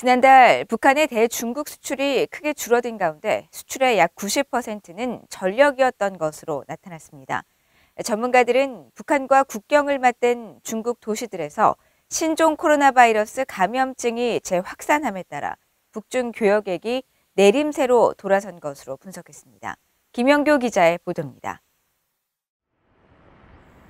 지난달 북한의 대중국 수출이 크게 줄어든 가운데 수출의 약 90%는 전력이었던 것으로 나타났습니다. 전문가들은 북한과 국경을 맞댄 중국 도시들에서 신종 코로나 바이러스 감염증이 재확산함에 따라 북중 교역액이 내림세로 돌아선 것으로 분석했습니다. 김영교 기자의 보도입니다.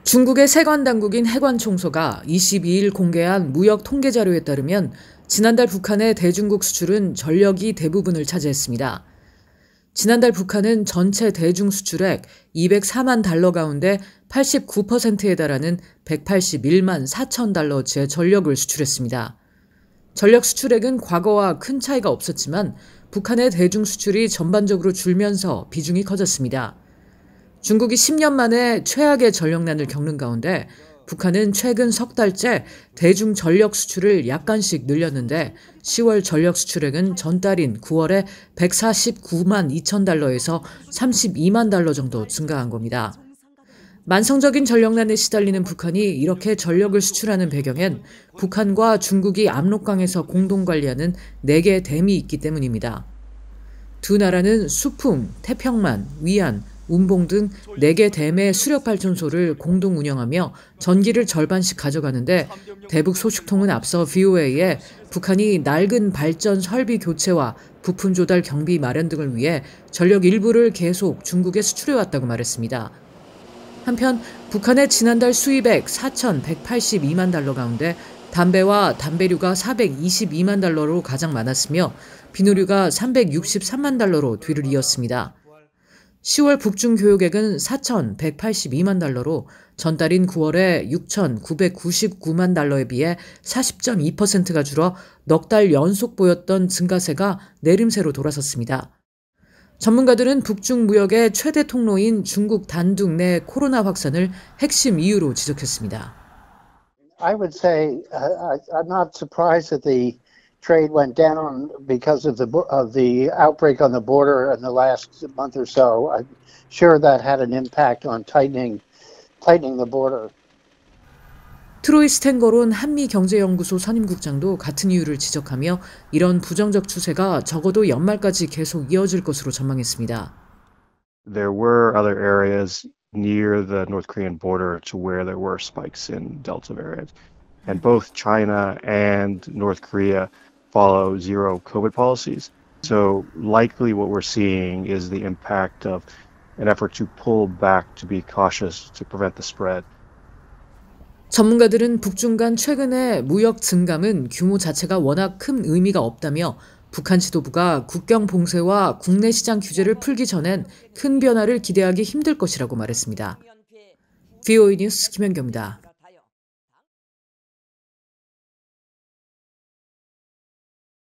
중국의 세관 당국인 해관총소가 22일 공개한 무역 통계 자료에 따르면 지난달 북한의 대중국 수출은 전력이 대부분을 차지했습니다. 지난달 북한은 전체 대중 수출액 204만 달러 가운데 89%에 달하는 181만 4천 달러치의 전력을 수출했습니다. 전력 수출액은 과거와 큰 차이가 없었지만 북한의 대중 수출이 전반적으로 줄면서 비중이 커졌습니다. 중국이 10년 만에 최악의 전력난을 겪는 가운데 북한은 최근 석 달째 대중 전력 수출을 약간씩 늘렸는데 10월 전력 수출액은 전달인 9월에 149만 2천 달러에서 32만 달러 정도 증가한 겁니다. 만성적인 전력난에 시달리는 북한이 이렇게 전력을 수출하는 배경엔 북한과 중국이 압록강에서 공동 관리하는 4개의 댐이 있기 때문입니다. 두 나라는 수풍, 태평만, 위안, 운봉 등 4개 댐의 수력발전소를 공동 운영하며 전기를 절반씩 가져가는데 대북 소식통은 앞서 VOA에 북한이 낡은 발전 설비 교체와 부품 조달 경비 마련 등을 위해 전력 일부를 계속 중국에 수출해왔다고 말했습니다. 한편 북한의 지난달 수입액 4,182만 달러 가운데 담배와 담배류가 422만 달러로 가장 많았으며 비누류가 363만 달러로 뒤를 이었습니다. 10월 북중 교역액은 4,182만 달러로 전달인 9월에 6,999만 달러에 비해 40.2%가 줄어 넉 달 연속 보였던 증가세가 내림세로 돌아섰습니다. 전문가들은 북중 무역의 최대 통로인 중국 단둥 내 코로나 확산을 핵심 이유로 지적했습니다. I would say I'm not surprised that the trade went down because of the outbreak on the border in the last month or so. I'm sure that had an impact on tightening the border. 트로이 스탠거론 한미경제연구소 선임국장도 같은 이유를 지적하며 이런 부정적 추세가 적어도 연말까지 계속 이어질 것으로 전망했습니다. There were other areas near the North Korean border to where there were spikes in Delta variant. And both China and North Korea follow zero COVID policies. So likely what we're seeing is the impact of an effort to pull back to be cautious to prevent the spread. 전문가들은 북중 간 최근의 무역 증감은 규모 자체가 워낙 큰 의미가 없다며 북한 지도부가 국경 봉쇄와 국내 시장 규제를 풀기 전엔 큰 변화를 기대하기 힘들 것이라고 말했습니다. VOA 뉴스 김연경입니다.